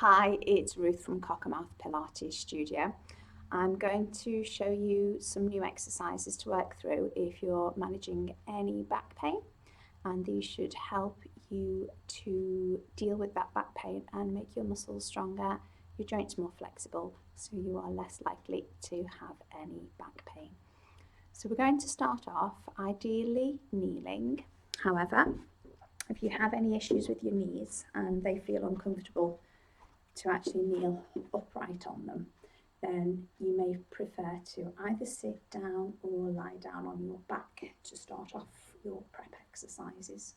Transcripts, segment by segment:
Hi, it's Ruth from Cockermouth Pilates Studio. I'm going to show you some new exercises to work through if you're managing any back pain, and these should help you to deal with that back pain and make your muscles stronger, your joints more flexible, so you are less likely to have any back pain. So we're going to start off ideally kneeling. However, if you have any issues with your knees and they feel uncomfortable to actually kneel upright on them, then you may prefer to either sit down or lie down on your back to start off your prep exercises.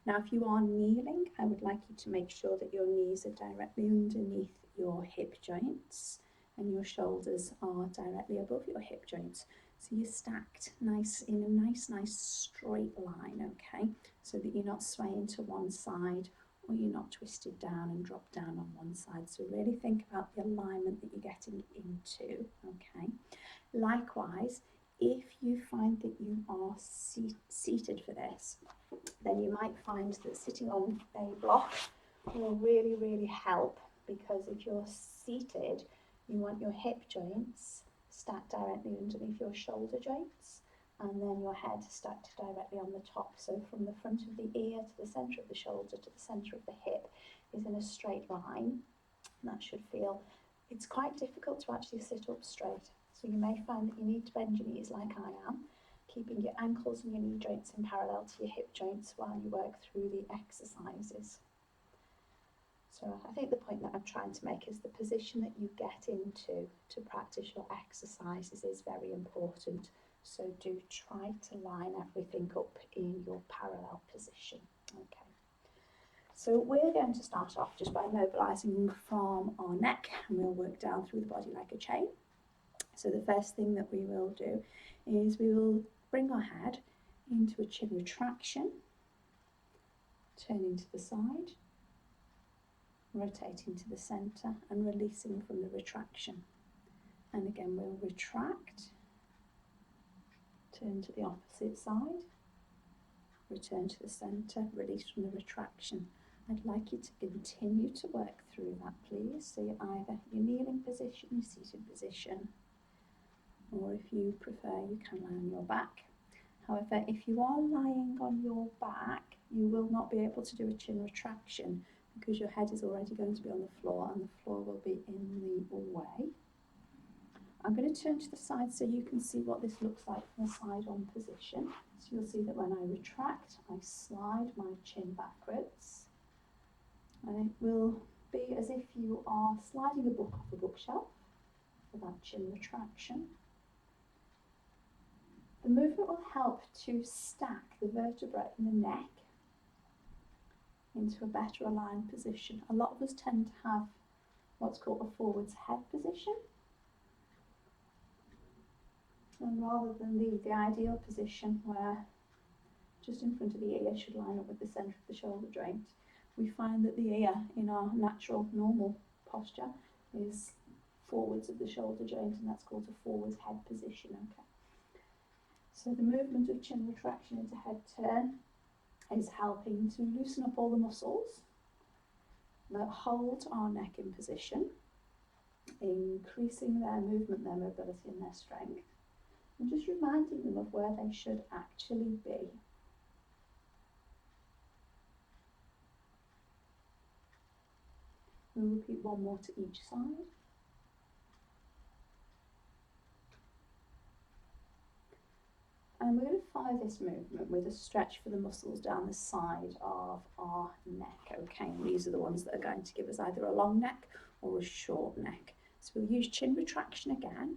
Now, if you are kneeling, I would like you to make sure that your knees are directly underneath your hip joints and your shoulders are directly above your hip joints. So you're stacked nice in a nice straight line, okay? So that you're not swaying to one side or you're not twisted down and drop down on one side. So really think about the alignment that you're getting into, okay? Likewise, if you find that you are seated for this, then you might find that sitting on a block will really help, because if you're seated, you want your hip joints stacked directly underneath your shoulder joints, and then your head stacked directly on the top. So from the front of the ear to the centre of the shoulder to the centre of the hip is in a straight line. And that should feel, it's quite difficult to actually sit up straight. So you may find that you need to bend your knees like I am, keeping your ankles and your knee joints in parallel to your hip joints while you work through the exercises. So I think the point that I'm trying to make is the position that you get into to practice your exercises is very important. So do try to line everything up in your parallel position. Okay. So we're going to start off just by mobilising from our neck, and we'll work down through the body like a chain. So the first thing that we will do is we will bring our head into a chin retraction, turning to the side, rotating to the centre and releasing from the retraction. And again we'll retract, turn to the opposite side, return to the centre, release from the retraction. I'd like you to continue to work through that, please. So you're either your kneeling position, your seated position, or if you prefer you can lie on your back. However, if you are lying on your back, you will not be able to do a chin retraction because your head is already going to be on the floor and the floor will be in the way. I'm going to turn to the side so you can see what this looks like from a side-on position. So you'll see that when I retract, I slide my chin backwards, and it will be as if you are sliding a book off a bookshelf for that chin retraction. The movement will help to stack the vertebrae in the neck into a better aligned position. A lot of us tend to have what's called a forwards head position, and rather than the ideal position where just in front of the ear should line up with the centre of the shoulder joint, we find that the ear in our natural normal posture is forwards of the shoulder joint, and that's called a forwards head position. Okay. So the movement of chin retraction into head turn is helping to loosen up all the muscles that hold our neck in position, increasing their movement, their mobility and their strength, and just reminding them of where they should actually be. We'll repeat one more to each side. And we're going to follow this movement with a stretch for the muscles down the side of our neck, okay? And these are the ones that are going to give us either a long neck or a short neck. So we'll use chin retraction again,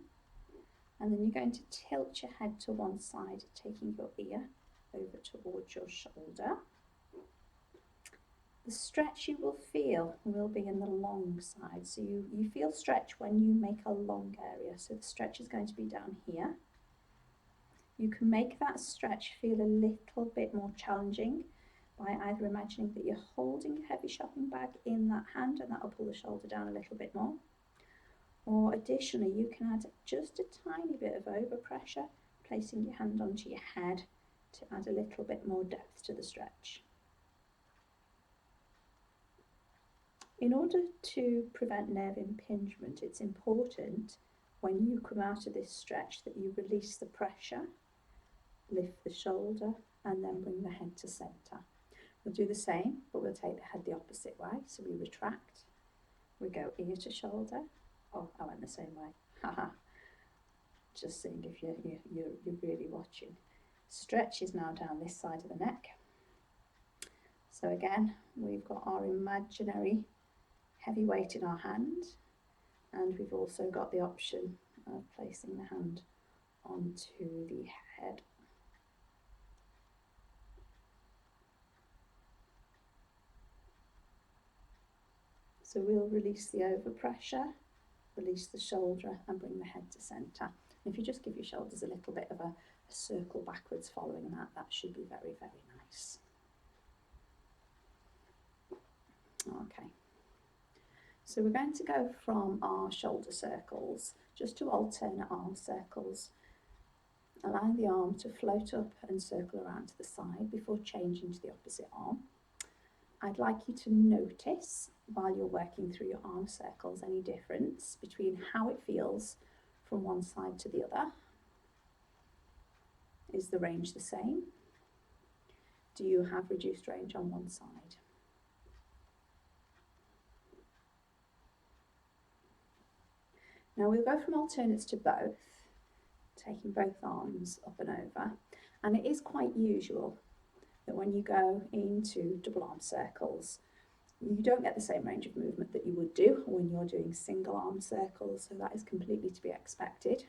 and then you're going to tilt your head to one side, taking your ear over towards your shoulder. The stretch you will feel will be in the long side. So you feel stretch when you make a long area. So the stretch is going to be down here. You can make that stretch feel a little bit more challenging by either imagining that you're holding a heavy shopping bag in that hand, and that will pull the shoulder down a little bit more. Or additionally, you can add just a tiny bit of overpressure, placing your hand onto your head to add a little bit more depth to the stretch. In order to prevent nerve impingement, it's important when you come out of this stretch that you release the pressure, lift the shoulder, and then bring the head to centre. We'll do the same, but we'll take the head the opposite way. So we retract, we go ear to shoulder. Oh, I went the same way. Haha. Just seeing if you're really watching. Stretch is now down this side of the neck. So again, we've got our imaginary heavy weight in our hand, and we've also got the option of placing the hand onto the head. So we'll release the overpressure, release the shoulder, and bring the head to centre. If you just give your shoulders a little bit of a circle backwards following that, that should be very, very nice. Okay. So we're going to go from our shoulder circles just to alternate arm circles, allowing the arm to float up and circle around to the side before changing to the opposite arm. I'd like you to notice while you're working through your arm circles any difference between how it feels from one side to the other. Is the range the same? Do you have reduced range on one side? Now we'll go from alternates to both, taking both arms up and over. And it is quite usual that when you go into double arm circles, you don't get the same range of movement that you would do when you're doing single arm circles, so that is completely to be expected.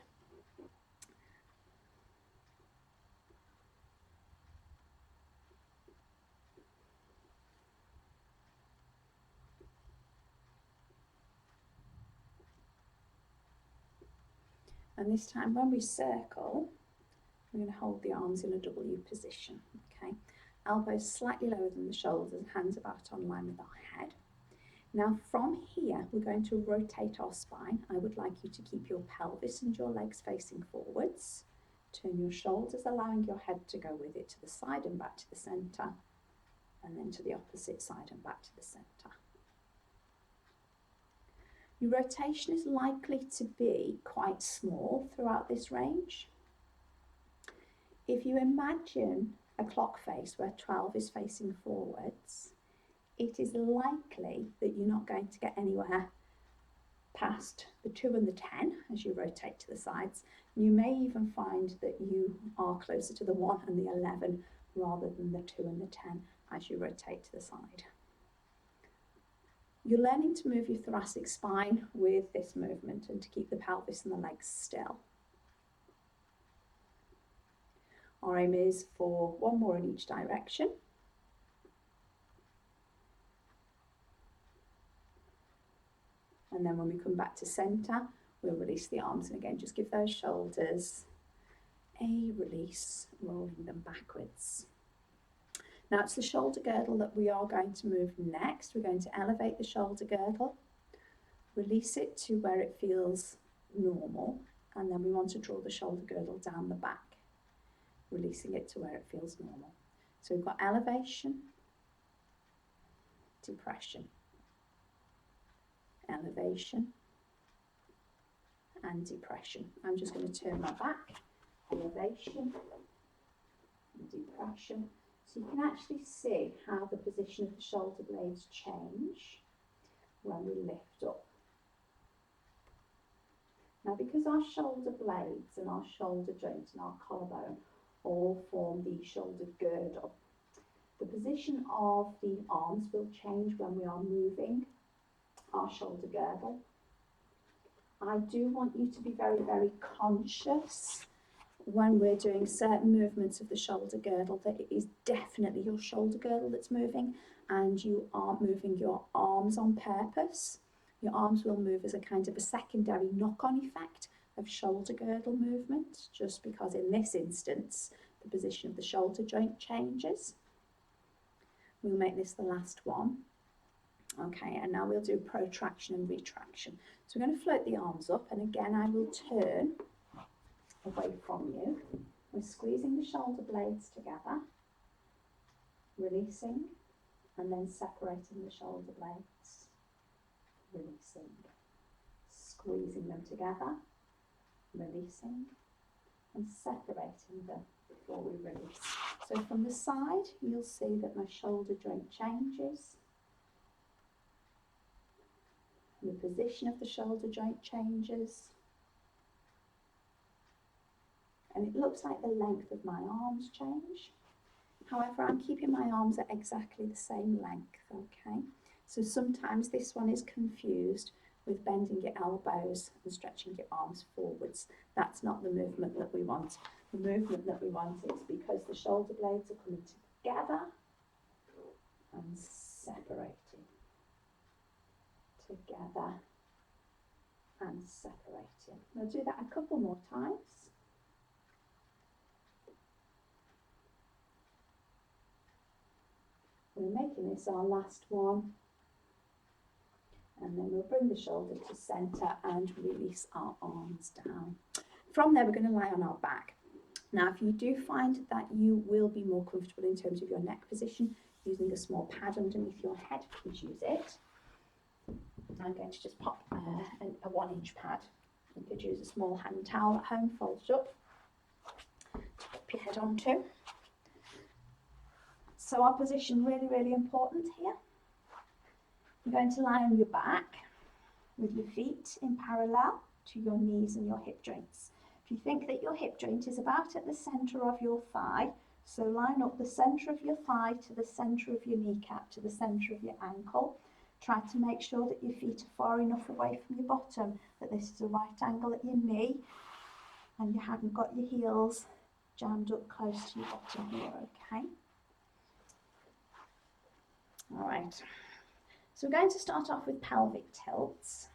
And this time when we circle, we're going to hold the arms in a W position, okay? Elbows slightly lower than the shoulders, hands about on line with our head. Now from here, we're going to rotate our spine. I would like you to keep your pelvis and your legs facing forwards. Turn your shoulders, allowing your head to go with it to the side and back to the centre, and then to the opposite side and back to the centre. Your rotation is likely to be quite small throughout this range. If you imagine a clock face where 12 is facing forwards, it is likely that you're not going to get anywhere past the 2 and the 10 as you rotate to the sides. You may even find that you are closer to the 1 and the 11 rather than the 2 and the 10 as you rotate to the side. You're learning to move your thoracic spine with this movement and to keep the pelvis and the legs still. Our aim is for 1 more in each direction. And then when we come back to centre, we'll release the arms, and again, just give those shoulders a release, rolling them backwards. Now it's the shoulder girdle that we are going to move next. We're going to elevate the shoulder girdle, release it to where it feels normal, and then we want to draw the shoulder girdle down the back, releasing it to where it feels normal. So we've got elevation, depression, elevation, and depression. I'm just going to turn my back, elevation, and depression. So you can actually see how the position of the shoulder blades change when we lift up. Now because our shoulder blades and our shoulder joint and our collarbone all form the shoulder girdle, the position of the arms will change when we are moving our shoulder girdle. I do want you to be very, very conscious when we're doing certain movements of the shoulder girdle that it is definitely your shoulder girdle that's moving, and you aren't moving your arms on purpose. Your arms will move as a kind of a secondary knock-on effect of shoulder girdle movement, just because in this instance the position of the shoulder joint changes. We'll make this the last one. Okay, and now we'll do protraction and retraction. So we're going to float the arms up, and again I will turn away from you. We're squeezing the shoulder blades together, releasing, and then separating the shoulder blades. releasing, squeezing them together, releasing, and separating them before we release. So from the side, you'll see that my shoulder joint changes. The position of the shoulder joint changes. And it looks like the length of my arms change. However, I'm keeping my arms at exactly the same length, okay? So sometimes this one is confused with bending your elbows and stretching your arms forwards. That's not the movement that we want. The movement that we want is because the shoulder blades are coming together and separating. Together and separating. We'll do that a couple more times. We're making this our last one. And then we'll bring the shoulder to centre and release our arms down. From there, we're going to lie on our back. Now, if you do find that you will be more comfortable in terms of your neck position, using a small pad underneath your head, please use it. I'm going to just pop a 1-inch pad. You could use a small hand towel at home, fold it up to pop your head onto. So our position really, really important here. You're going to lie on your back with your feet in parallel to your knees and your hip joints. If you think that your hip joint is about at the centre of your thigh, so line up the centre of your thigh to the centre of your kneecap, to the centre of your ankle. Try to make sure that your feet are far enough away from your bottom, that this is a right angle at your knee, and you haven't got your heels jammed up close to your bottom here, okay? All right. So we're going to start off with pelvic tilts.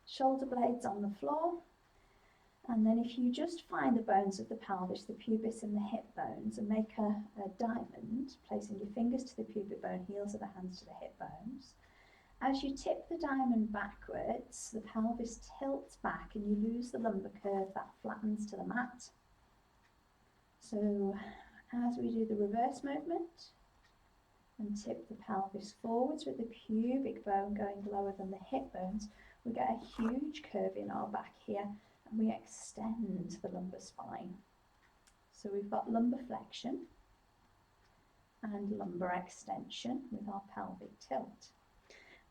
Shoulder blades on the floor. And then if you just find the bones of the pelvis, the pubis and the hip bones, and make a diamond, placing your fingers to the pubic bone, heels of the hands to the hip bones. As you tip the diamond backwards, the pelvis tilts back and you lose the lumbar curve that flattens to the mat. So as we do the reverse movement, and tip the pelvis forwards with the pubic bone going lower than the hip bones, we get a huge curve in our back here and we extend the lumbar spine. So we've got lumbar flexion and lumbar extension with our pelvic tilt.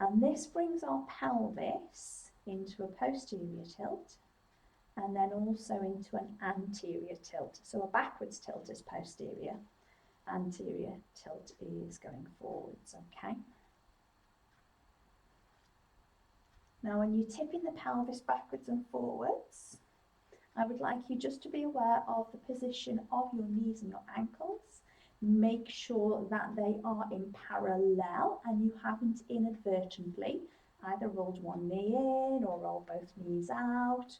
And this brings our pelvis into a posterior tilt and then also into an anterior tilt. So a backwards tilt is posterior. Anterior tilt is going forwards, okay? Now when you're tipping the pelvis backwards and forwards, I would like you just to be aware of the position of your knees and your ankles. Make sure that they are in parallel and you haven't inadvertently either rolled one knee in or rolled both knees out.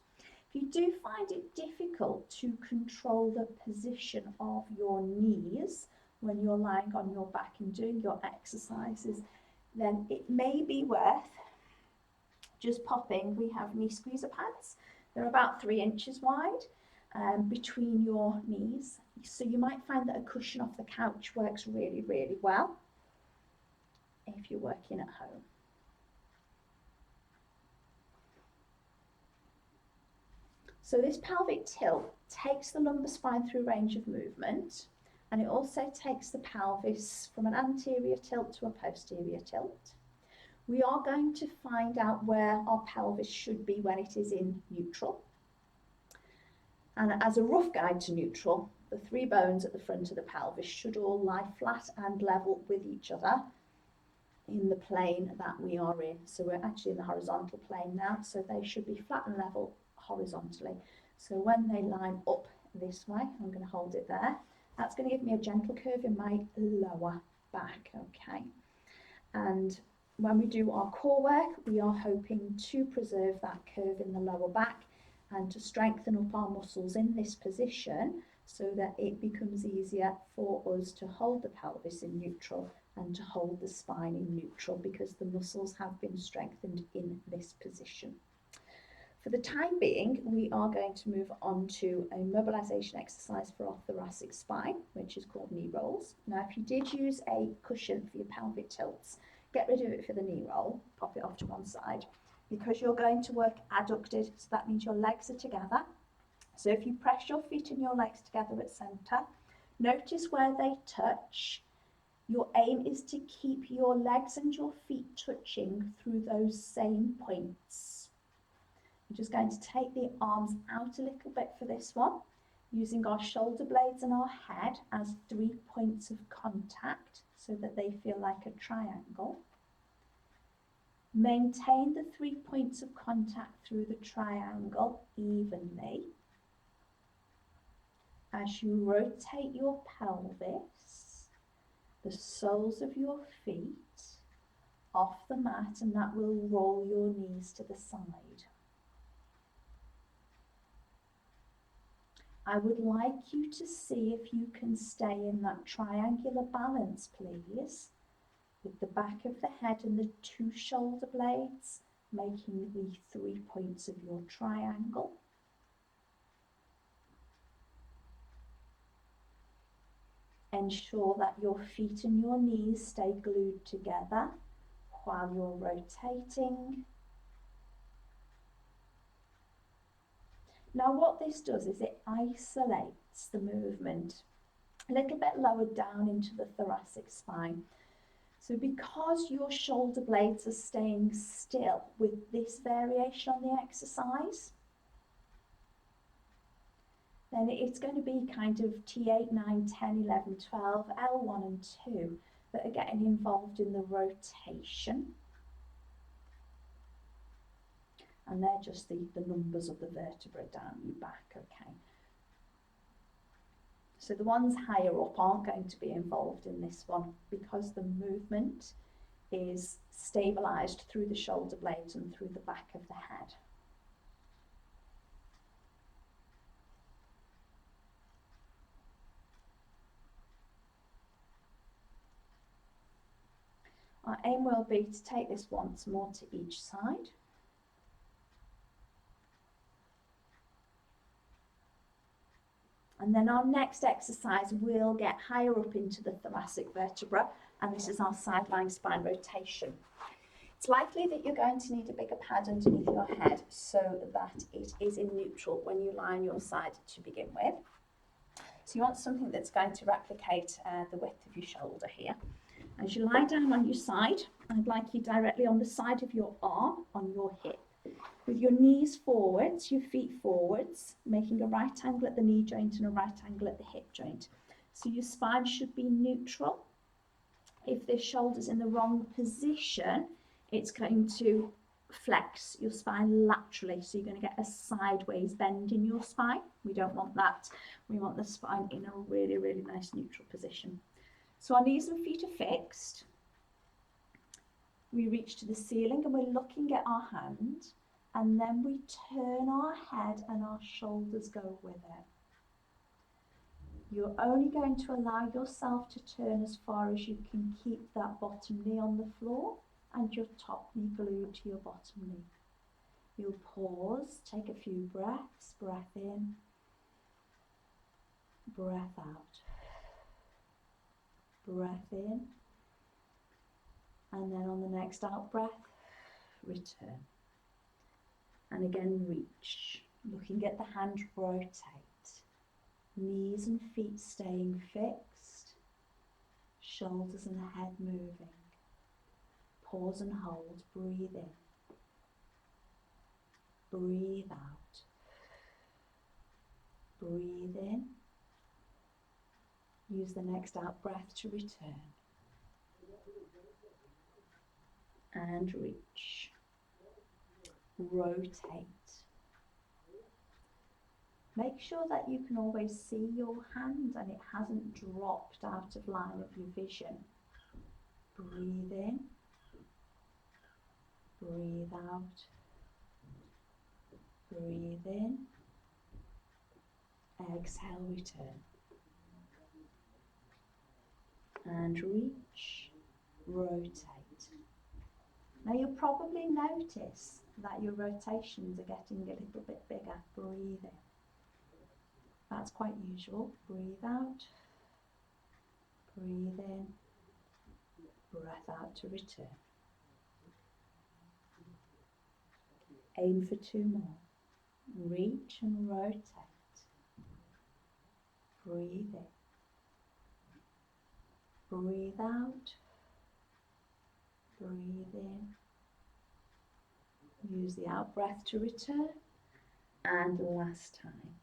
If you do find it difficult to control the position of your knees when you're lying on your back and doing your exercises, then it may be worth just popping. We have knee squeezer pads. They're about 3 inches wide between your knees. So you might find that a cushion off the couch works really, really well if you're working at home. So this pelvic tilt takes the lumbar spine through range of movement, and it also takes the pelvis from an anterior tilt to a posterior tilt. We are going to find out where our pelvis should be when it is in neutral. And as a rough guide to neutral, the 3 bones at the front of the pelvis should all lie flat and level with each other in the plane that we are in. So we're actually in the horizontal plane now, so they should be flat and level horizontally. So when they line up this way, I'm going to hold it there. That's going to give me a gentle curve in my lower back, okay? And when we do our core work, we are hoping to preserve that curve in the lower back and to strengthen up our muscles in this position so that it becomes easier for us to hold the pelvis in neutral and to hold the spine in neutral, because the muscles have been strengthened in this position. For the time being, we are going to move on to a mobilization exercise for our thoracic spine, which is called knee rolls. Now, if you did use a cushion for your pelvic tilts, Get rid of it for the knee roll, pop it off to one side, because you're going to work adducted, so that means your legs are together. So if you press your feet and your legs together at centre, notice where they touch. Your aim is to keep your legs and your feet touching through those same points. We're just going to take the arms out a little bit for this one, using our shoulder blades and our head as 3 points of contact so that they feel like a triangle. Maintain the 3 points of contact through the triangle evenly. As you rotate your pelvis, the soles of your feet off the mat, and that will roll your knees to the side. I would like you to see if you can stay in that triangular balance, please, with the back of the head and the 2 shoulder blades making the 3 points of your triangle. Ensure that your feet and your knees stay glued together while you're rotating. Now what this does is it isolates the movement a little bit lower down into the thoracic spine. So because your shoulder blades are staying still with this variation on the exercise, then it's going to be kind of T8, 9, 10, 11, 12, L1 and 2 that are getting involved in the rotation. And they're just the numbers of the vertebra down your back, okay. So the ones higher up aren't going to be involved in this one because the movement is stabilised through the shoulder blades and through the back of the head. Our aim will be to take this once more to each side. And then our next exercise will get higher up into the thoracic vertebra, and this is our side-lying spine rotation. It's likely that you're going to need a bigger pad underneath your head so that it is in neutral when you lie on your side to begin with. So you want something that's going to replicate the width of your shoulder here. As you lie down on your side, I'd like you directly on the side of your arm, on your hip, with your knees forwards, your feet forwards, making a right angle at the knee joint and a right angle at the hip joint. So your spine should be neutral. If the shoulder's in the wrong position, it's going to flex your spine laterally. So you're going to get a sideways bend in your spine. We don't want that. We want the spine in a really, really nice neutral position. So our knees and feet are fixed. We reach to the ceiling and we're looking at our hand. And then we turn our head and our shoulders go with it. You're only going to allow yourself to turn as far as you can keep that bottom knee on the floor and your top knee glued to your bottom knee. You'll pause, take a few breaths, breath in, breath out, breath in, and then on the next out breath, return. And again, reach, looking at the hand rotate, knees and feet staying fixed, shoulders and head moving. Pause and hold, breathe in, breathe out, breathe in, use the next out breath to return, and reach. Rotate. Make sure that you can always see your hand and it hasn't dropped out of line of your vision. Breathe in, breathe out, breathe in, exhale, return, and reach, rotate. Now you'll probably notice that your rotations are getting a little bit bigger. Breathe in. That's quite usual. Breathe out. Breathe in. Breath out to return. Aim for 2 more. Reach and rotate. Breathe in. Breathe out. Breathe in. Use the out breath to return. And last time.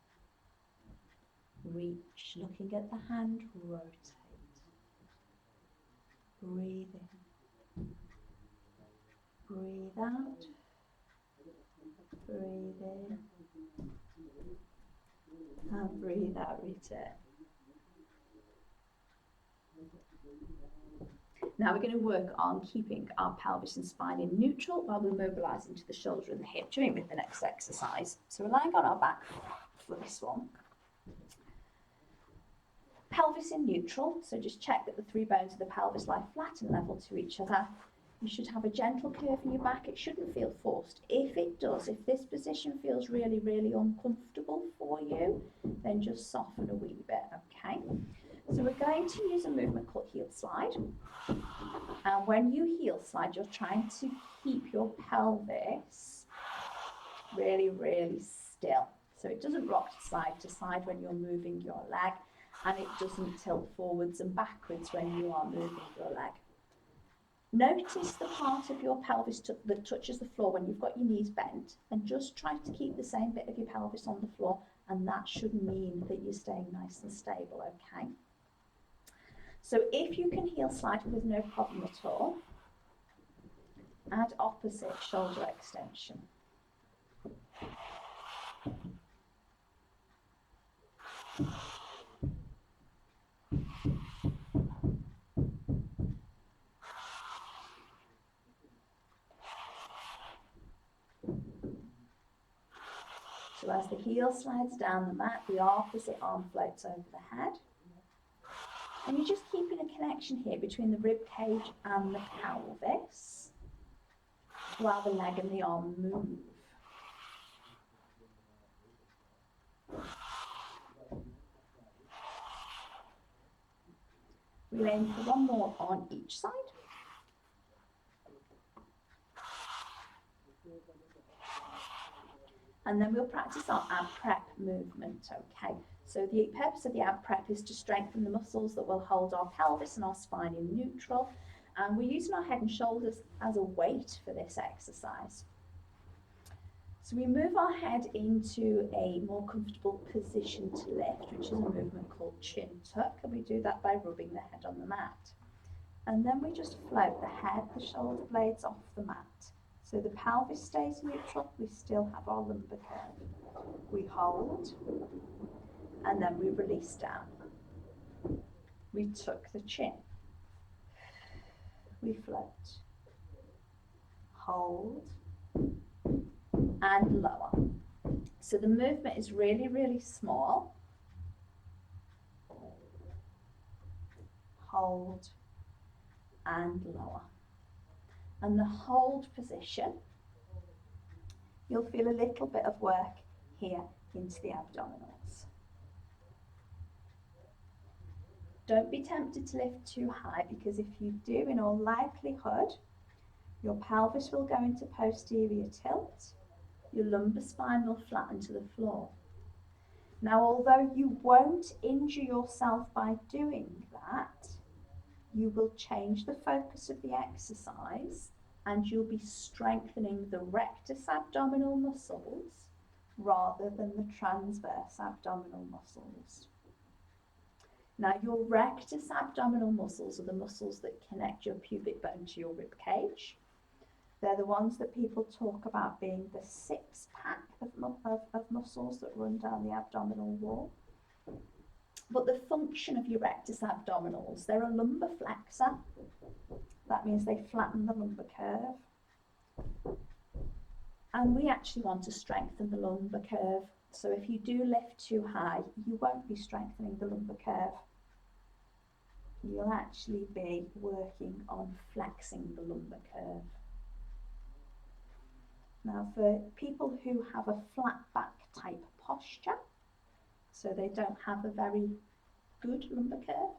Reach, looking at the hand, rotate. Breathe in. Breathe out. Breathe in. And breathe out, return. Now we're going to work on keeping our pelvis and spine in neutral while we're mobilising to the shoulder and the hip, doing with the next exercise. So we're lying on our back for this one. Pelvis in neutral, so just check that the 3 bones of the pelvis lie flat and level to each other. You should have a gentle curve in your back. It shouldn't feel forced. If it does, if this position feels really, really uncomfortable for you, then just soften a wee bit, okay? So we're going to use a movement called heel slide. And when you heel slide, you're trying to keep your pelvis really, really still. So it doesn't rock side to side when you're moving your leg, and it doesn't tilt forwards and backwards when you are moving your leg. Notice the part of your pelvis that touches the floor when you've got your knees bent, and just try to keep the same bit of your pelvis on the floor, and that should mean that you're staying nice and stable, okay? So if you can heel slide with no problem at all, add opposite shoulder extension. So as the heel slides down the mat, the opposite arm floats over the head. And you're just keeping a connection here between the rib cage and the pelvis while the leg and the arm move. We'll aim for 1 more on each side. And then we'll practice our ab prep movement, okay? So the purpose of the ab prep is to strengthen the muscles that will hold our pelvis and our spine in neutral. And we're using our head and shoulders as a weight for this exercise. So we move our head into a more comfortable position to lift, which is a movement called chin tuck, and we do that by rubbing the head on the mat. And then we just float the head, the shoulder blades off the mat. So the pelvis stays neutral, we still have our lumbar curve. We hold, and then we release down. We tuck the chin. We float. Hold, and lower. So the movement is really, really small. Hold, and lower. And the hold position, you'll feel a little bit of work here into the abdominals. Don't be tempted to lift too high, because if you do, in all likelihood, your pelvis will go into posterior tilt, your lumbar spine will flatten to the floor. Now, although you won't injure yourself by doing that, you will change the focus of the exercise and you'll be strengthening the rectus abdominal muscles rather than the transverse abdominal muscles. Now, your rectus abdominal muscles are the muscles that connect your pubic bone to your rib cage. They're the ones that people talk about being the 6-pack of muscles that run down the abdominal wall. But the function of your rectus abdominals, they're a lumbar flexor. That means they flatten the lumbar curve. And we actually want to strengthen the lumbar curve. So if you do lift too high, you won't be strengthening the lumbar curve. You'll actually be working on flexing the lumbar curve. Now, for people who have a flat back type posture, so they don't have a very good lumbar curve,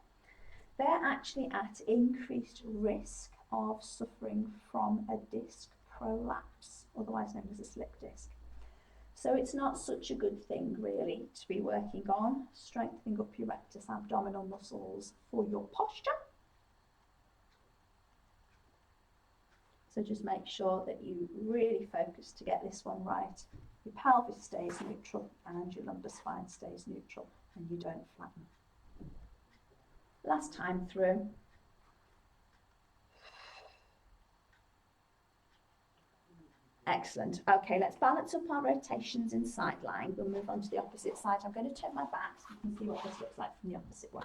they're actually at increased risk of suffering from a disc prolapse, otherwise known as a slip disc. So it's not such a good thing really to be working on strengthening up your rectus abdominal muscles for your posture. So just make sure that you really focus to get this one right. Your pelvis stays neutral and your lumbar spine stays neutral and you don't flatten. Last time through. Excellent. Okay, let's balance up our rotations in side lying. We'll move on to the opposite side. I'm going to turn my back so you can see what this looks like from the opposite way.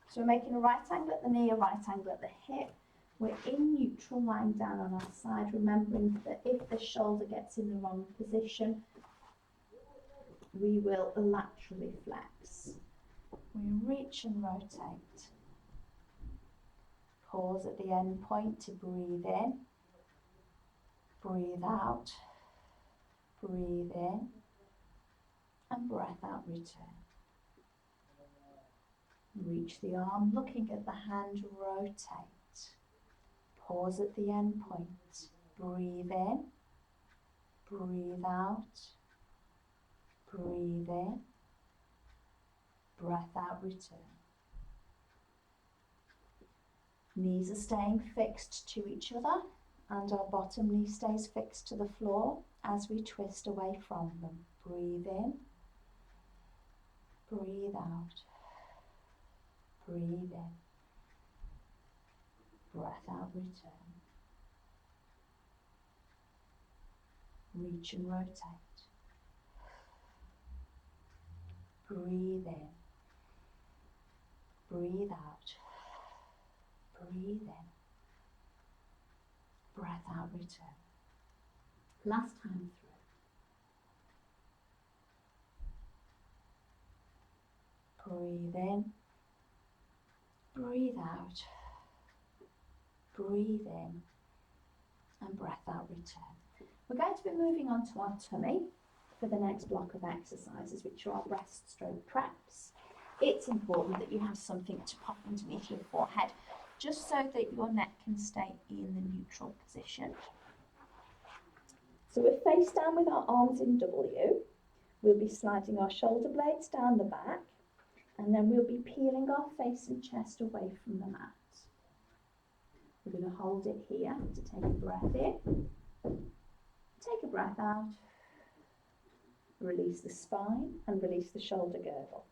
So we're making a right angle at the knee, a right angle at the hip. We're in neutral, lying down on our side, remembering that if the shoulder gets in the wrong position, we will laterally flex. We reach and rotate. Pause at the end point to breathe in, breathe out, breathe in, and breath out, return. Reach the arm, looking at the hand, rotate. Pause at the end point, breathe in, breathe out, breathe in, breath out, return. Knees are staying fixed to each other and our bottom knee stays fixed to the floor as we twist away from them. Breathe in, breathe out, breathe in, breath out, return. Reach and rotate. Breathe in, breathe out, breathe in, breath out, return. Last time through. Breathe in, breathe out, breathe in, and breath out, return. We're going to be moving on to our tummy for the next block of exercises, which are our breaststroke preps. It's important that you have something to pop underneath your forehead, just so that your neck can stay in the neutral position. So we're face down with our arms in W. We'll be sliding our shoulder blades down the back, and then we'll be peeling our face and chest away from the mat. We're going to hold it here to take a breath in, take a breath out, release the spine and release the shoulder girdle.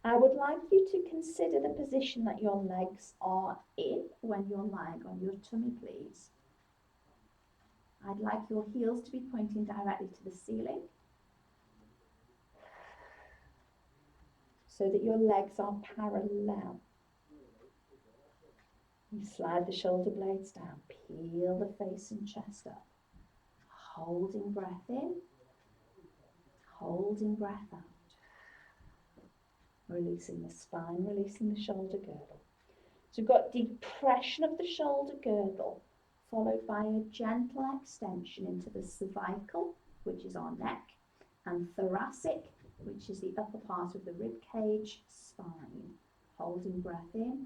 I would like you to consider the position that your legs are in when you're lying on your tummy, please. I'd like your heels to be pointing directly to the ceiling so that your legs are parallel. You slide the shoulder blades down, peel the face and chest up, holding breath in, holding breath out. Releasing the spine, releasing the shoulder girdle. So we've got depression of the shoulder girdle, followed by a gentle extension into the cervical, which is our neck, and thoracic, which is the upper part of the rib cage, spine. Holding breath in,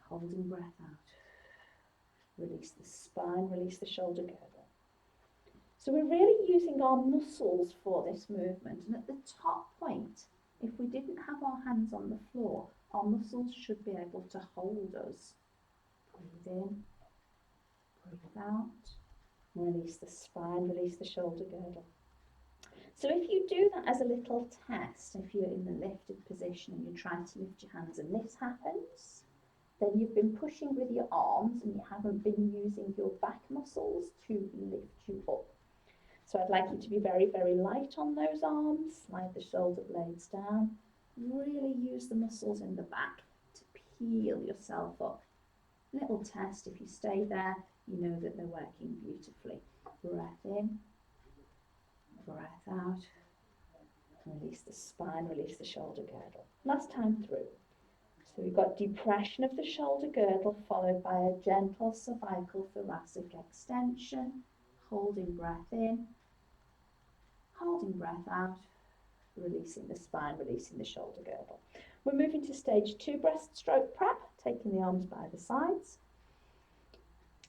holding breath out. Release the spine, release the shoulder girdle. So we're really using our muscles for this movement, and at the top point, if we didn't have our hands on the floor, our muscles should be able to hold us. Breathe in, breathe out, release the spine, release the shoulder girdle. So if you do that as a little test, if you're in the lifted position and you're trying to lift your hands and this happens, then you've been pushing with your arms and you haven't been using your back muscles to lift you up. So I'd like you to be very, very light on those arms, slide the shoulder blades down, really use the muscles in the back to peel yourself up. Little test, if you stay there, you know that they're working beautifully. Breath in, breath out, release the spine, release the shoulder girdle. Last time through. So we've got depression of the shoulder girdle, followed by a gentle cervical thoracic extension. Holding breath in, holding breath out, releasing the spine, releasing the shoulder girdle. We're moving to stage 2 breaststroke prep, taking the arms by the sides.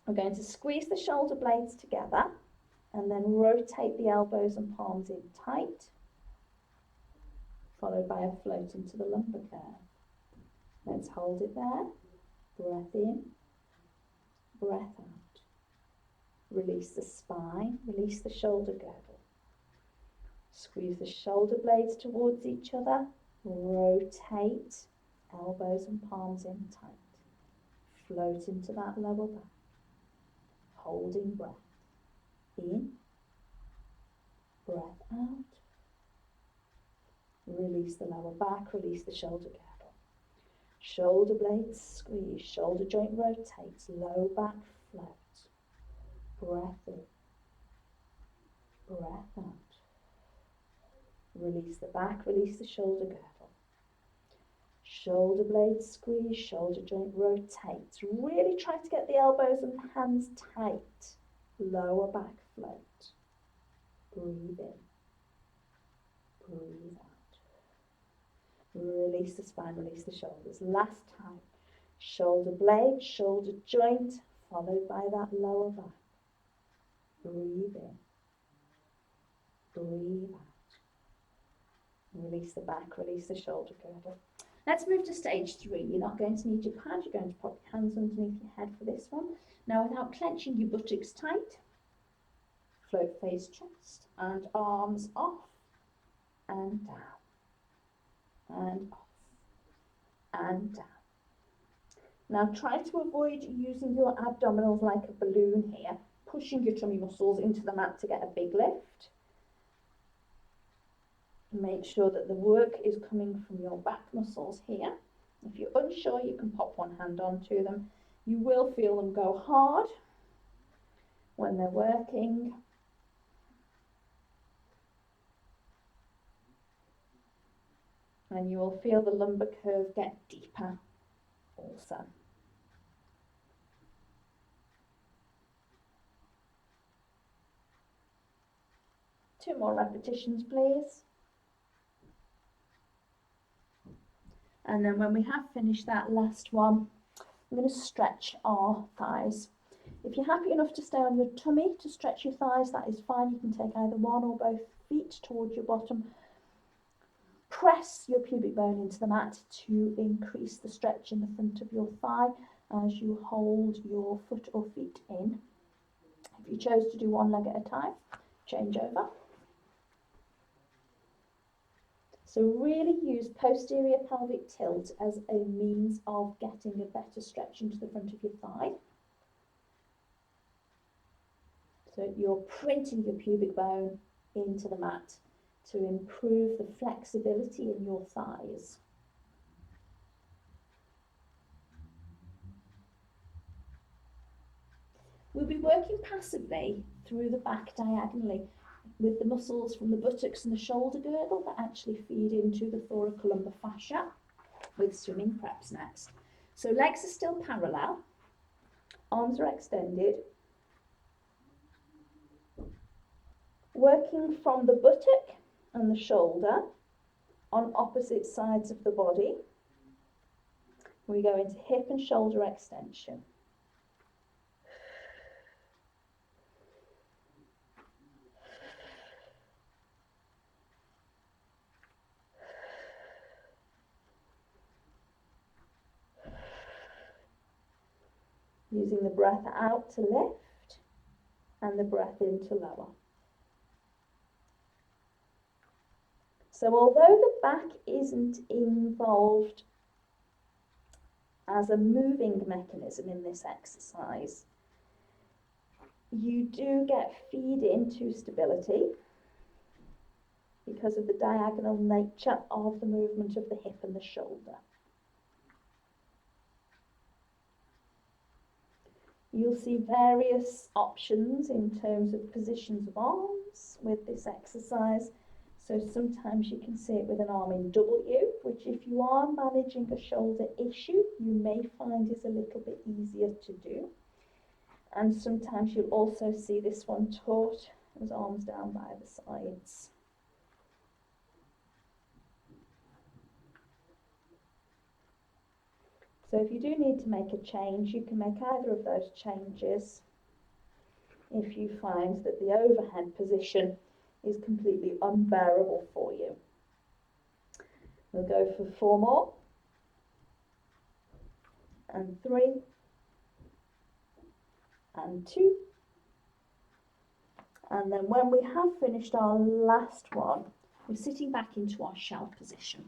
We're going to squeeze the shoulder blades together and then rotate the elbows and palms in tight, followed by a float into the lumbar curve. Let's hold it there. Breath in, breath out. Release the spine, release the shoulder girdle. Squeeze the shoulder blades towards each other. Rotate, elbows and palms in tight. Float into that lower back. Holding breath. In, breath out. Release the lower back, release the shoulder girdle. Shoulder blades squeeze, shoulder joint rotates, low back float. Breath in, breath out. Release the back, release the shoulder girdle. Shoulder blades squeeze, shoulder joint rotates. Really try to get the elbows and hands tight. Lower back float. Breathe in, breathe out. Release the spine, release the shoulders. Last time. Shoulder blade, shoulder joint, followed by that lower back. Breathe in, breathe out. Release the back, release the shoulder girdle. Let's move to stage 3. You're not going to need your pad, you're going to pop your hands underneath your head for this one. Now without clenching your buttocks tight, float face chest and arms off and down and off and down. Now try to avoid using your abdominals like a balloon here, pushing your tummy muscles into the mat to get a big lift. Make sure that the work is coming from your back muscles here. If you're unsure, you can pop one hand onto them. You will feel them go hard when they're working. And you will feel the lumbar curve get deeper also. Two more repetitions, please. And then when we have finished that last one, I'm going to stretch our thighs. If you're happy enough to stay on your tummy to stretch your thighs, that is fine. You can take either one or both feet towards your bottom. Press your pubic bone into the mat to increase the stretch in the front of your thigh as you hold your foot or feet in. If you chose to do one leg at a time, change over. So really use posterior pelvic tilt as a means of getting a better stretch into the front of your thigh. So you're printing your pubic bone into the mat to improve the flexibility in your thighs. We'll be working passively through the back diagonally with the muscles from the buttocks and the shoulder girdle that actually feed into the thoracolumbar fascia with swimming preps next. So legs are still parallel, arms are extended, working from the buttock and the shoulder on opposite sides of the body. We go into hip and shoulder extension. Using the breath out to lift and the breath in to lower. So although the back isn't involved as a moving mechanism in this exercise, you do get feed into stability because of the diagonal nature of the movement of the hip and the shoulder. You'll see various options in terms of positions of arms with this exercise. So sometimes you can see it with an arm in W, which if you are managing a shoulder issue, you may find is a little bit easier to do. And sometimes you'll also see this one taught as arms down by the sides. So if you do need to make a change, you can make either of those changes if you find that the overhead position is completely unbearable for you. We'll go for 4 more, and 3, and 2, and then when we have finished our last one, we're sitting back into our shell position.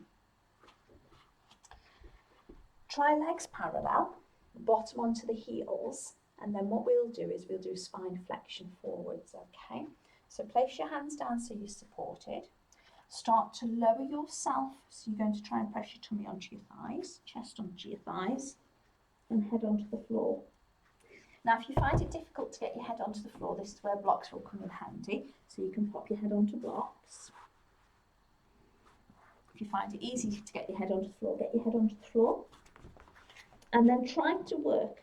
Try legs parallel, bottom onto the heels, and then what we'll do is we'll do spine flexion forwards, okay? So place your hands down so you're supported. Start to lower yourself, so you're going to try and press your tummy onto your thighs, chest onto your thighs, and head onto the floor. Now, if you find it difficult to get your head onto the floor, this is where blocks will come in handy, so you can pop your head onto blocks. If you find it easy to get your head onto the floor, get your head onto the floor. And then try to work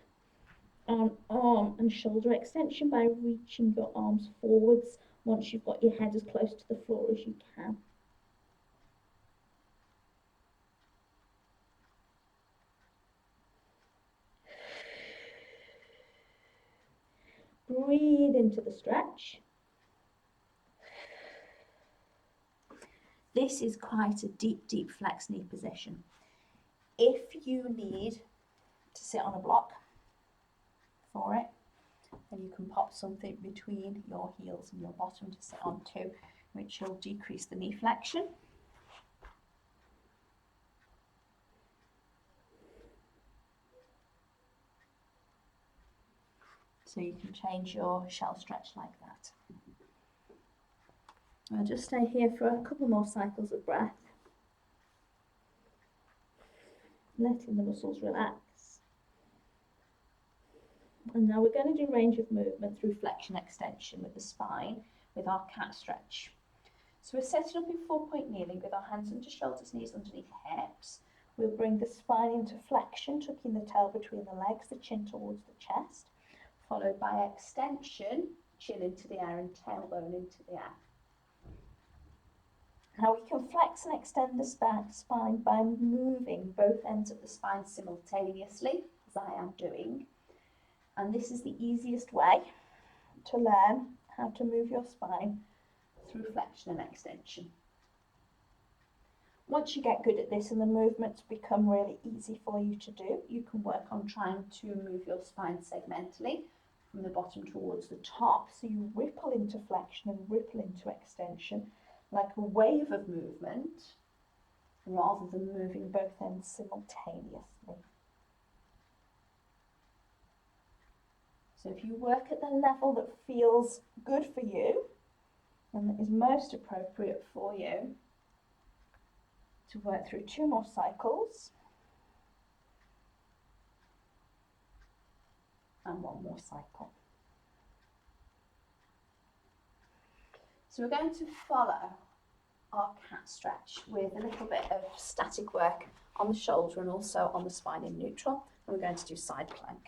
on arm and shoulder extension by reaching your arms forwards once you've got your head as close to the floor as you can. Breathe into the stretch. This is quite a deep, deep flex knee position. If you need to sit on a block for it, then you can pop something between your heels and your bottom to sit onto, which will decrease the knee flexion. So you can change your shell stretch like that. I'll just stay here for a couple more cycles of breath, letting the muscles relax. And now we're going to do range of movement through flexion extension with the spine with our cat stretch. So we're setting up in 4-point kneeling with our hands under shoulders, knees underneath hips. We'll bring the spine into flexion, tucking the tail between the legs, the chin towards the chest, followed by extension, chin into the air and tailbone into the air. Now we can flex and extend the spine by moving both ends of the spine simultaneously, as I am doing. And this is the easiest way to learn how to move your spine through flexion and extension. Once you get good at this and the movements become really easy for you to do, you can work on trying to move your spine segmentally from the bottom towards the top. So you ripple into flexion and ripple into extension like a wave of movement rather than moving both ends simultaneously. So if you work at the level that feels good for you and that is most appropriate for you, to work through 2 more cycles and 1 more cycle. So we're going to follow our cat stretch with a little bit of static work on the shoulder and also on the spine in neutral, and we're going to do side plank.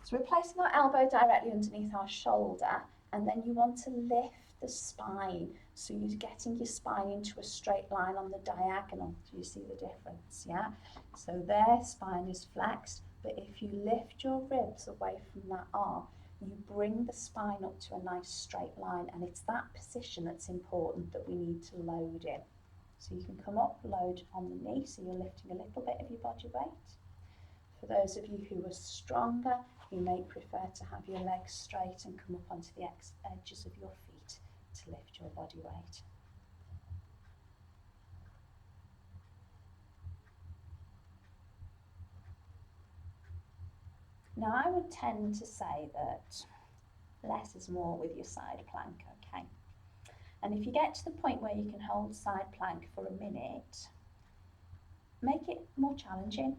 So we're placing our elbow directly underneath our shoulder, and then you want to lift the spine, so you're getting your spine into a straight line on the diagonal. Do you see the difference? Yeah. So their spine is flexed, but if you lift your ribs away from that arm, you bring the spine up to a nice straight line, and it's that position that's important that we need to load in. So you can come up, load on the knee, so you're lifting a little bit of your body weight. For those of you who are stronger, you may prefer to have your legs straight and come up onto the edges of your feet to lift your body weight. Now I would tend to say that less is more with your side plank, okay? And if you get to the point where you can hold side plank for a minute, make it more challenging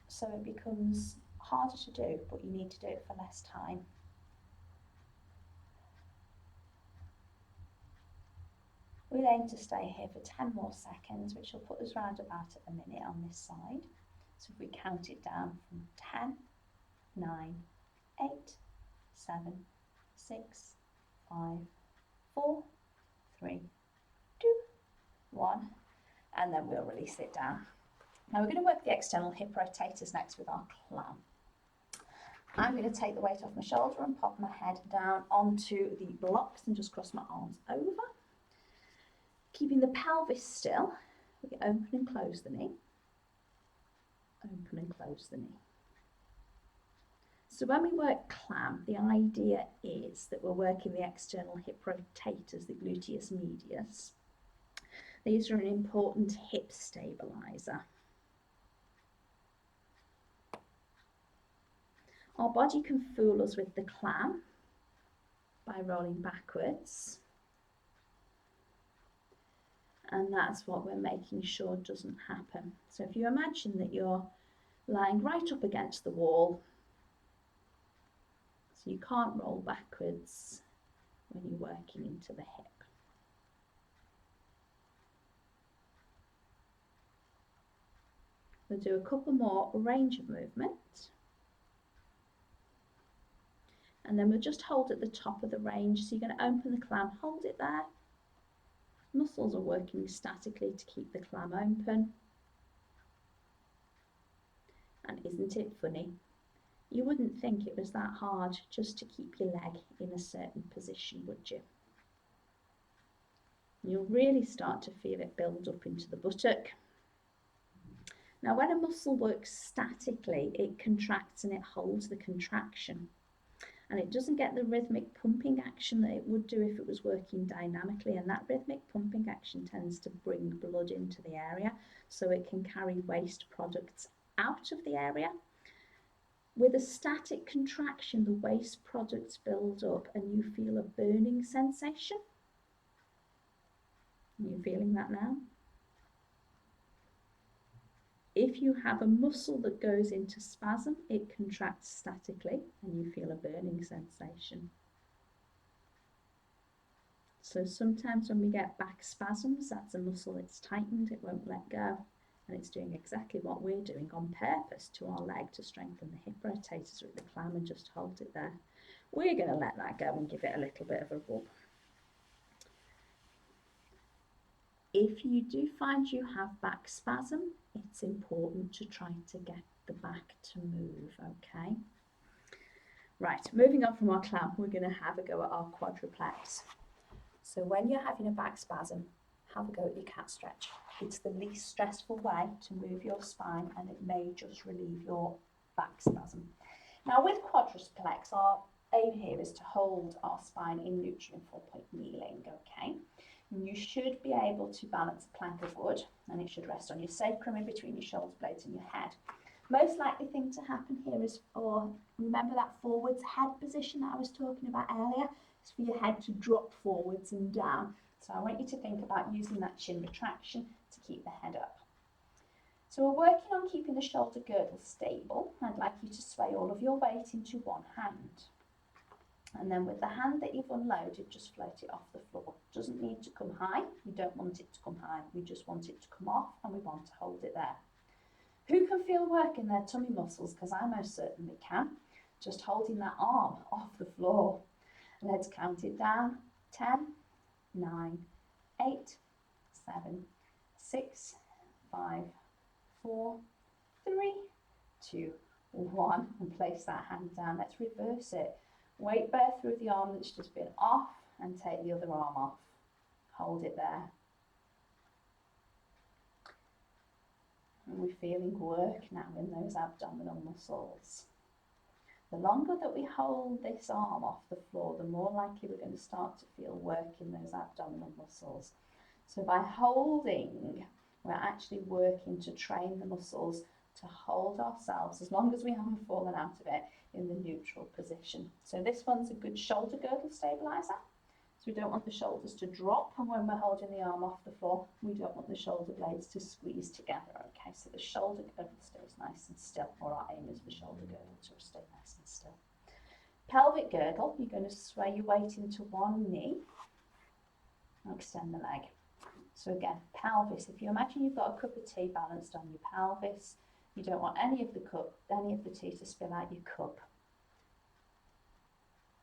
so it becomes harder to do, but you need to do it for less time. We'll aim to stay here for 10 more seconds, which will put us round about at a minute on this side. So if we count it down from 10, 9, 8, 7, 6, 5, 4, 3, 2, 1, and then we'll release it down. Now we're going to work the external hip rotators next with our clam. I'm going to take the weight off my shoulder and pop my head down onto the blocks and just cross my arms over. Keeping the pelvis still, we open and close the knee. Open and close the knee. So when we work clam, the idea is that we're working the external hip rotators, the gluteus medius. These are an important hip stabilizer. Our body can fool us with the clam by rolling backwards, and that's what we're making sure doesn't happen. So if you imagine that you're lying right up against the wall, so you can't roll backwards when you're working into the hip. We'll do a couple more range of movement. And then we'll just hold at the top of the range. So you're going to open the clam, hold it there. Muscles are working statically to keep the clam open. And isn't it funny? You wouldn't think it was that hard just to keep your leg in a certain position, would you? You'll really start to feel it build up into the buttock. Now, when a muscle works statically, it contracts and it holds the contraction. And it doesn't get the rhythmic pumping action that it would do if it was working dynamically. And that rhythmic pumping action tends to bring blood into the area so it can carry waste products out of the area. With a static contraction, the waste products build up and you feel a burning sensation. Are you feeling that now? If you have a muscle that goes into spasm, it contracts statically and you feel a burning sensation. So sometimes when we get back spasms, that's a muscle that's tightened, it won't let go. And it's doing exactly what we're doing on purpose to our leg to strengthen the hip rotators with the clam and just hold it there. We're going to let that go and give it a little bit of a rub. If you do find you have back spasm, it's important to try to get the back to move, okay? Right, moving on from our clam, we're going to have a go at our quadruplex. So when you're having a back spasm, have a go at your cat stretch. It's the least stressful way to move your spine and it may just relieve your back spasm. Now with quadruplex, our aim here is to hold our spine in neutral and 4-point kneeling, okay? And you should be able to balance a plank of wood and it should rest on your sacrum in between your shoulder blades and your head. Most likely thing to happen here is, remember that forwards head position that I was talking about earlier? It's for your head to drop forwards and down. So I want you to think about using that chin retraction to keep the head up. So we're working on keeping the shoulder girdle stable. I'd like you to sway all of your weight into one hand. And then with the hand that you've unloaded, just float it off the floor. It doesn't need to come high. We don't want it to come high. We just want it to come off and we want to hold it there. Who can feel work in their tummy muscles? Because I most certainly can. Just holding that arm off the floor. Let's count it down. 10, 9, 8, 7, 6, 5, 4, 3, 2, 1. And place that hand down. Let's reverse it. Weight bear through the arm that's just been off and take the other arm off. Hold it there. And we're feeling work now in those abdominal muscles. The longer that we hold this arm off the floor, the more likely we're going to start to feel work in those abdominal muscles. So by holding, we're actually working to train the muscles to hold ourselves, as long as we haven't fallen out of it, in the neutral position. So this one's a good shoulder girdle stabilizer. So we don't want the shoulders to drop, and when we're holding the arm off the floor, we don't want the shoulder blades to squeeze together. Okay, so the shoulder girdle stays nice and still, or our aim is the shoulder girdle to stay nice and still. Pelvic girdle, you're going to sway your weight into one knee and extend the leg. So again, pelvis, if you imagine you've got a cup of tea balanced on your pelvis, you don't want any of the tea to spill out your cup.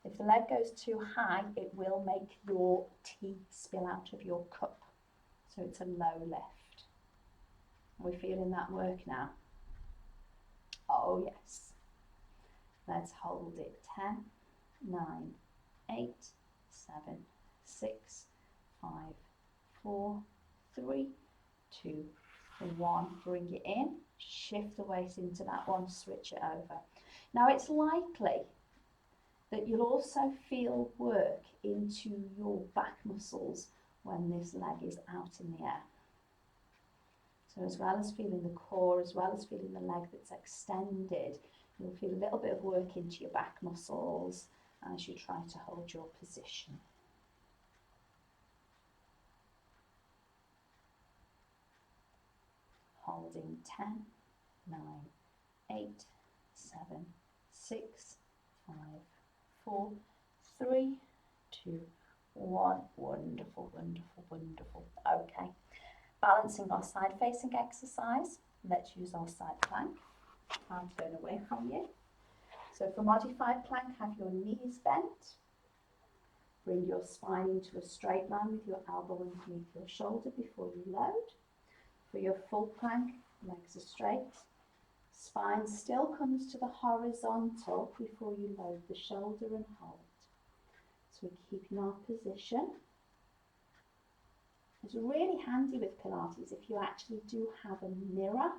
If the leg goes too high, it will make your tea spill out of your cup. So it's a low lift. We're feeling that work now. Oh yes. Let's hold it. 10, 9, 8, 7, 6, 5, 4, 3, 2, 1. Bring it in, shift the weight into that one, switch it over. Now it's likely that you'll also feel work into your back muscles when this leg is out in the air. So as well as feeling the core, as well as feeling the leg that's extended, you'll feel a little bit of work into your back muscles as you try to hold your position. Holding 10, 9, 8, 7, 6, 5, 4, 3, 2, 1. Wonderful, wonderful, wonderful. Okay. Balancing our side facing exercise. Let's use our side plank. I'll turn away from you. So for modified plank, have your knees bent. Bring your spine into a straight line with your elbow underneath your shoulder before you load. For your full plank, legs are straight. Spine still comes to the horizontal before you load the shoulder and hold. So we're keeping our position. It's really handy with Pilates if you actually do have a mirror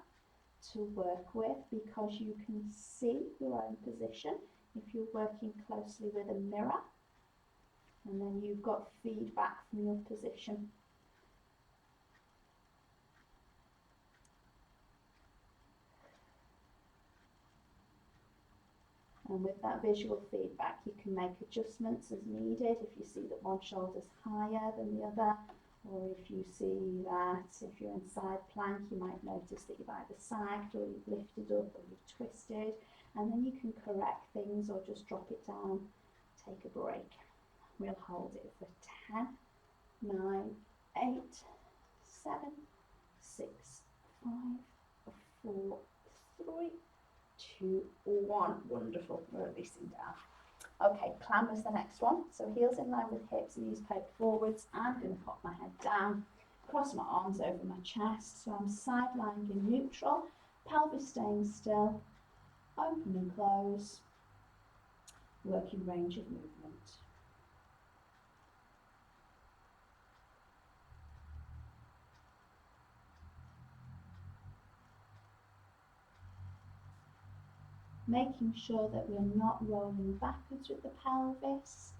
to work with, because you can see your own position if you're working closely with a mirror, and then you've got feedback from your position. And with that visual feedback, you can make adjustments as needed if you see that one shoulder's higher than the other, or if you see that if you're in side plank, you might notice that you've either sagged or you've lifted up or you've twisted, and then you can correct things or just drop it down, take a break. We'll hold it for 10, 9, 8, 7, 6, 5, 4, 3, 2, 1. Wonderful. Releasing down. Okay, climb is the next one. So heels in line with hips, knees poked forwards. I'm going to pop my head down, cross my arms over my chest. So I'm side lying in neutral, pelvis staying still, open and close, working range of movement. Making sure that we're not rolling backwards with the pelvis.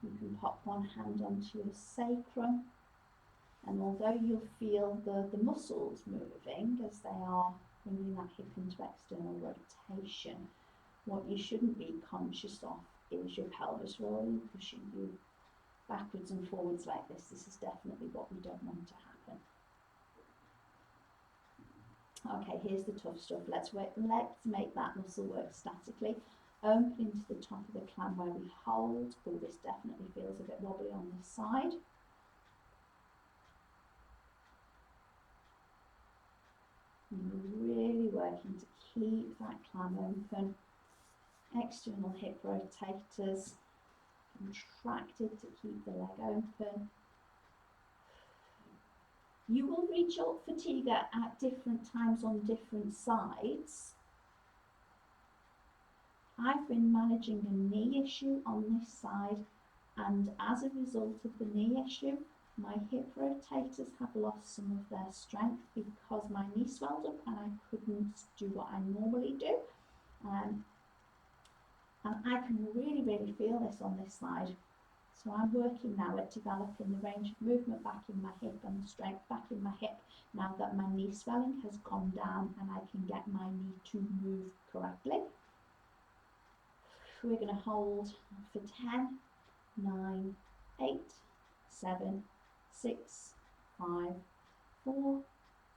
You can pop one hand onto your sacrum, and although you'll feel the muscles moving as they are bringing that hip into external rotation, what you shouldn't be conscious of is your pelvis rolling, pushing you backwards and forwards like this. This is definitely what we don't want to happen. Okay, here's the tough stuff. Let's make that muscle work statically. Opening to the top of the clam where we hold. Oh, this definitely feels a bit wobbly on this side. And we're really working to keep that clam open. External hip rotators contracted to keep the leg open. You will reach up fatigue at different times on different sides. I've been managing a knee issue on this side, and as a result of the knee issue, my hip rotators have lost some of their strength because my knee swelled up and I couldn't do what I normally do. And I can really feel this on this side. So I'm working now at developing the range of movement back in my hip and the strength back in my hip now that my knee swelling has gone down and I can get my knee to move correctly. We're going to hold for 10, 9, 8, 7, 6, 5, 4,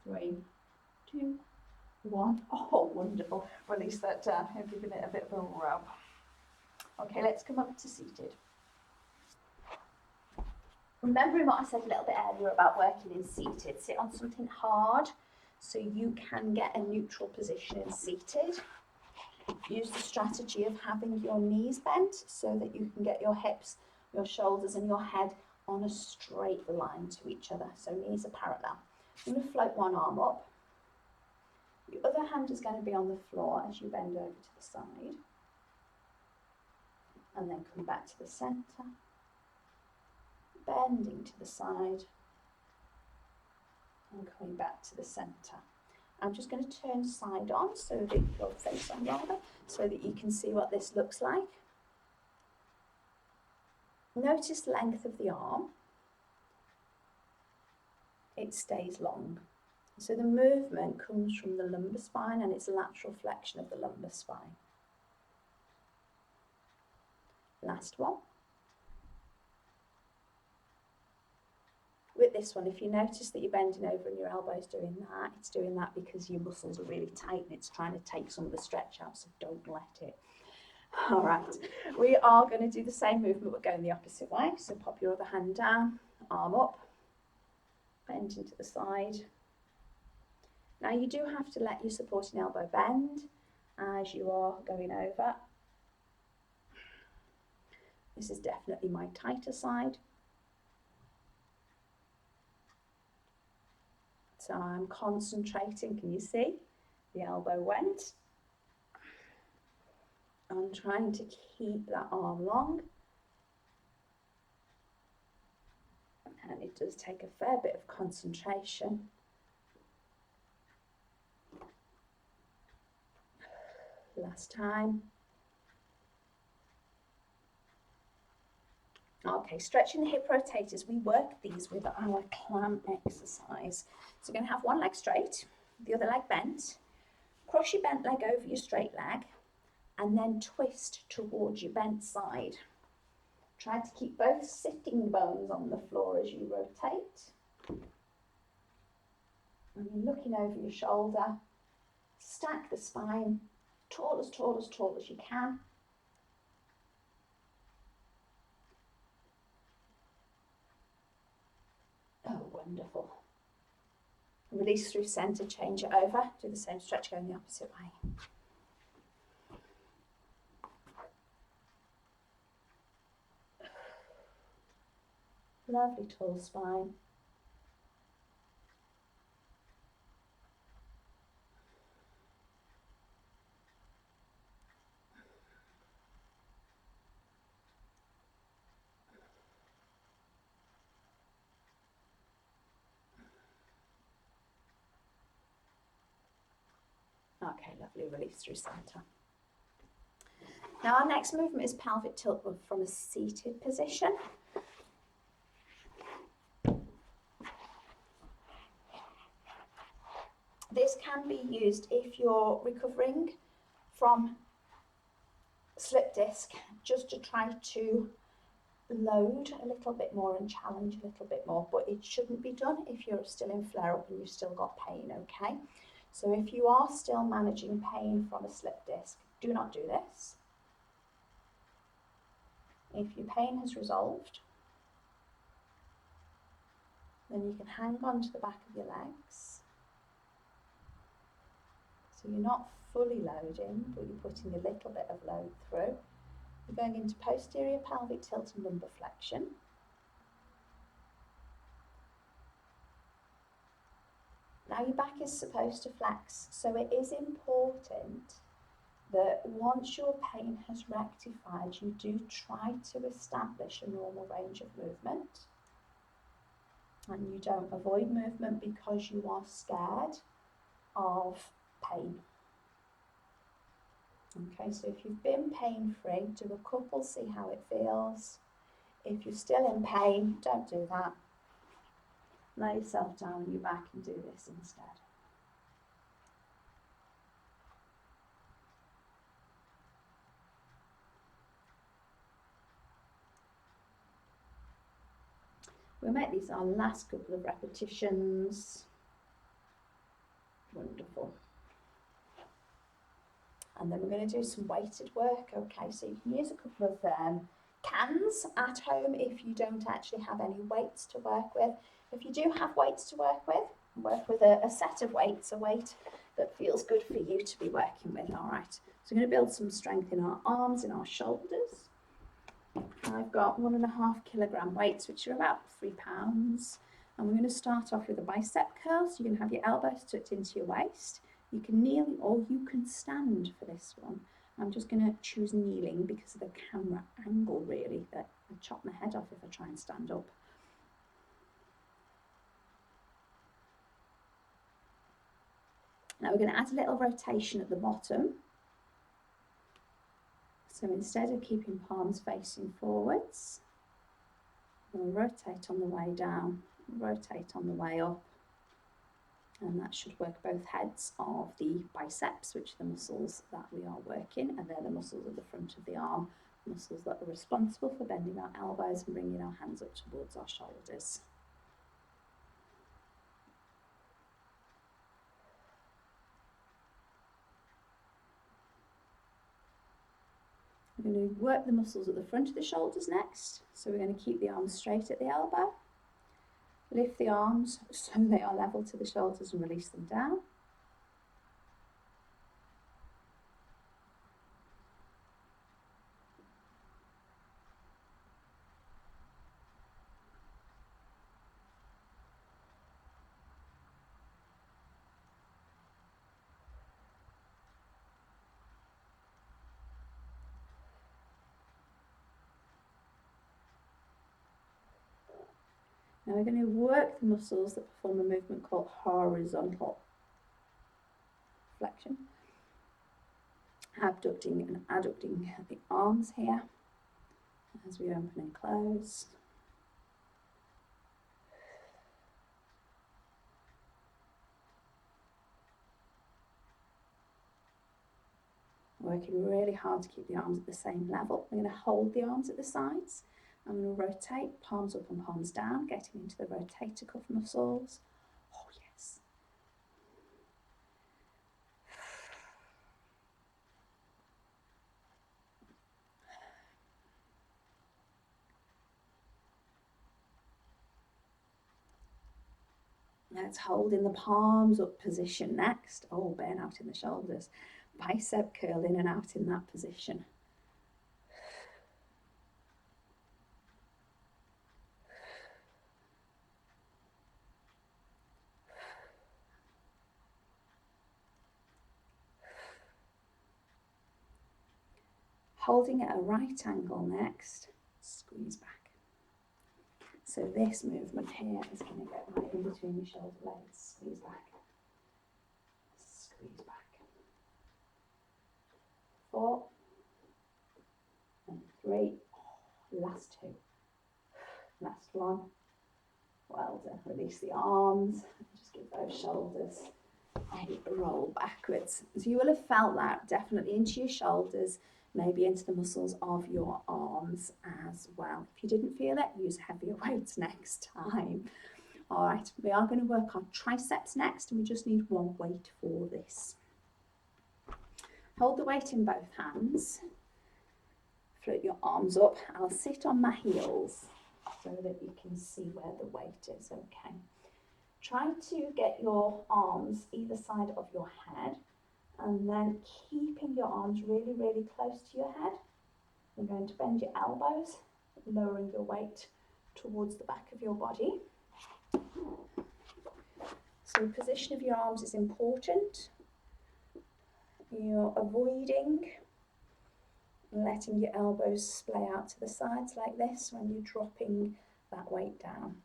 3, 2, 1. Oh, wonderful. Release that down and giving it a bit of a rub. Okay, let's come up to seated. Remembering what I said a little bit earlier about working in seated, sit on something hard so you can get a neutral position in seated. Use the strategy of having your knees bent so that you can get your hips, your shoulders and your head on a straight line to each other. So knees are parallel. I'm going to float one arm up Your other hand is going to be on the floor as you bend over to the side. And then come back to the centre. Bending to the side. And coming back to the centre. I'm just going to turn side on, so that your face on rather, so that you can see what this looks like. Notice length of the arm. It stays long. So the movement comes from the lumbar spine and it's lateral flexion of the lumbar spine. Last one. With this one, if you notice that you're bending over and your elbow's doing that, it's doing that because your muscles are really tight and it's trying to take some of the stretch out, so don't let it. All right, we are going to do the same movement but going the opposite way. So pop your other hand down, arm up, bend into the side. Now you do have to let your supporting elbow bend as you are going over. This is definitely my tighter side. So I'm concentrating, can you see? The elbow went. I'm trying to keep that arm long. And it does take a fair bit of concentration. Last time. Okay, stretching the hip rotators, we work these with our clam exercise. So we're going to have one leg straight, the other leg bent. Cross your bent leg over your straight leg and then twist towards your bent side. Try to keep both sitting bones on the floor as you rotate. And you're looking over your shoulder. Stack the spine, tall as you can. Oh, wonderful. Release through centre, change it over. Do the same stretch going the opposite way. Lovely tall spine. Okay, lovely, release through centre. Now our next movement is pelvic tilt from a seated position. This can be used if you're recovering from slip disc, just to try to load a little bit more and challenge a little bit more, but it shouldn't be done if you're still in flare-up and you've still got pain, okay? So if you are still managing pain from a slip disc, do not do this. If your pain has resolved, then you can hang on to the back of your legs. So you're not fully loading, but you're putting a little bit of load through. You're going into posterior pelvic tilt and lumbar flexion. Now your back is supposed to flex, so it is important that once your pain has rectified, you do try to establish a normal range of movement. And you don't avoid movement because you are scared of pain. Okay, so if you've been pain-free, do a couple, see how it feels. If you're still in pain, don't do that. Lay yourself down on your back and do this instead. We'll make these our last couple of repetitions. Wonderful. And then we're going to do some weighted work. Okay, so you can use a couple of cans at home if you don't actually have any weights to work with. If you do have weights to work with a set of weights, a weight that feels good for you to be working with. All right, so we're going to build some strength in our arms, in our shoulders. I've got 1.5 kilogram weights, which are about 3 pounds. And we're going to start off with a bicep curl. So you can have your elbows tucked into your waist. You can kneel or you can stand for this one. I'm just going to choose kneeling because of the camera angle, really, that I chop my head off if I try and stand up. Now we're going to add a little rotation at the bottom. So instead of keeping palms facing forwards, we'll rotate on the way down, rotate on the way up, and that should work both heads of the biceps, which are the muscles that we are working, and they're the muscles at the front of the arm, muscles that are responsible for bending our elbows and bringing our hands up towards our shoulders. We're going to work the muscles at the front of the shoulders next. So we're going to keep the arms straight at the elbow. Lift the arms so they are level to the shoulders and release them down. Now we're going to work the muscles that perform a movement called horizontal flexion. Abducting and adducting the arms here as we open and close. Working really hard to keep the arms at the same level. We're going to hold the arms at the sides. I'm going to rotate, palms up and palms down, getting into the rotator cuff muscles. Oh yes. Let's hold in the palms up position next. Oh, burn out in the shoulders. Bicep curl in and out in that position. Holding at a right angle next, squeeze back. So this movement here is going to get right in between your shoulder blades. Squeeze back. Squeeze back. 4 and 3. Last 2. Last 1. Well done. Release the arms. Just give those shoulders a roll backwards. So you will have felt that definitely into your shoulders, maybe into the muscles of your arms as well. If you didn't feel it, use heavier weights next time. All right, we are going to work on triceps next, and we just need one weight for this. Hold the weight in both hands. Float your arms up. I'll sit on my heels so that you can see where the weight is, okay? Try to get your arms either side of your head, and then keeping your arms really, really close to your head. You're going to bend your elbows, lowering your weight towards the back of your body. So the position of your arms is important. You're avoiding letting your elbows splay out to the sides like this when you're dropping that weight down.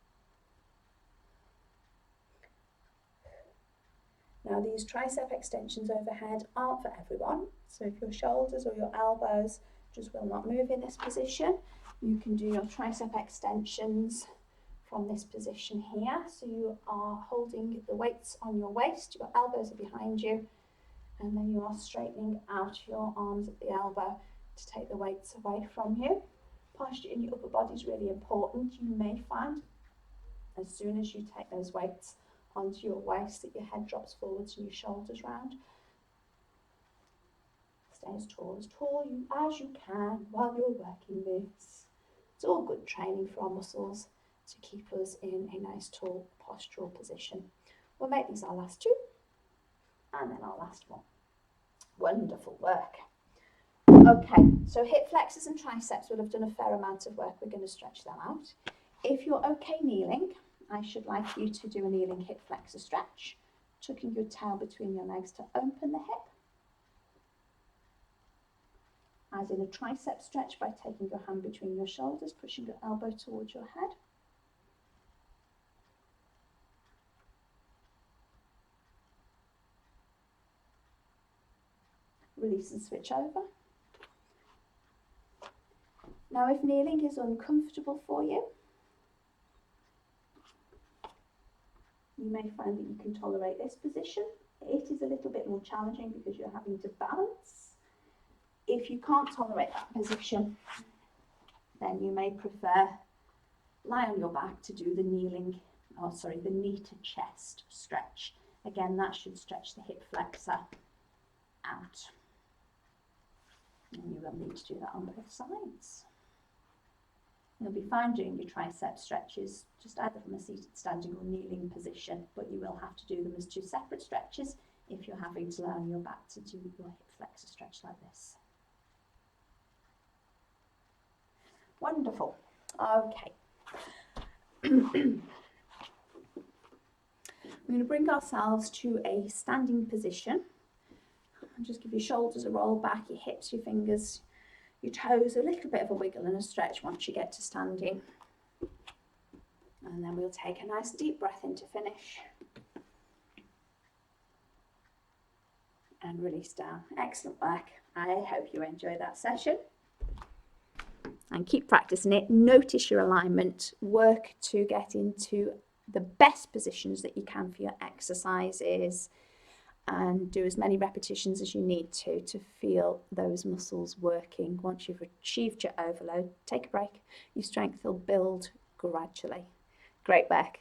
Now these tricep extensions overhead aren't for everyone, so if your shoulders or your elbows just will not move in this position, you can do your tricep extensions from this position here. So you are holding the weights on your waist, your elbows are behind you, and then you are straightening out your arms at the elbow to take the weights away from you. Posture in your upper body is really important. You may find as soon as you take those weights onto your waist that your head drops forwards and your shoulders round. Stay as tall as you can while you're working this. It's all good training for our muscles to keep us in a nice tall postural position. We'll make these our last 2 and then our last one. Wonderful work. Okay, so hip flexors and triceps will have done a fair amount of work. We're going to stretch them out. If you're okay kneeling, I should like you to do a kneeling hip flexor stretch. tucking your tail between your legs to open the hip. As in a tricep stretch by taking your hand between your shoulders, pushing your elbow towards your head. Release and switch over. Now if kneeling is uncomfortable for you, you may find that you can tolerate this position. It is a little bit more challenging because you're having to balance. If you can't tolerate that position, then you may prefer lie on your back to do the the knee to chest stretch. Again, that should stretch the hip flexor out. And you will need to do that on both sides. You'll be fine doing your tricep stretches just either from a seated, standing or kneeling position, but you will have to do them as two separate stretches if you're having to lie on your back to do your hip flexor stretch like this. Wonderful. Okay. We're going to bring ourselves to a standing position. And just give your shoulders a roll back, your hips, your fingers, your toes, a little bit of a wiggle and a stretch once you get to standing. And then we'll take a nice deep breath in to finish. And release down. Excellent work. I hope you enjoy that session. And keep practicing it. Notice your alignment. Work to get into the best positions that you can for your exercises. And do as many repetitions as you need to feel those muscles working. Once you've achieved your overload, take a break. Your strength will build gradually. Great work.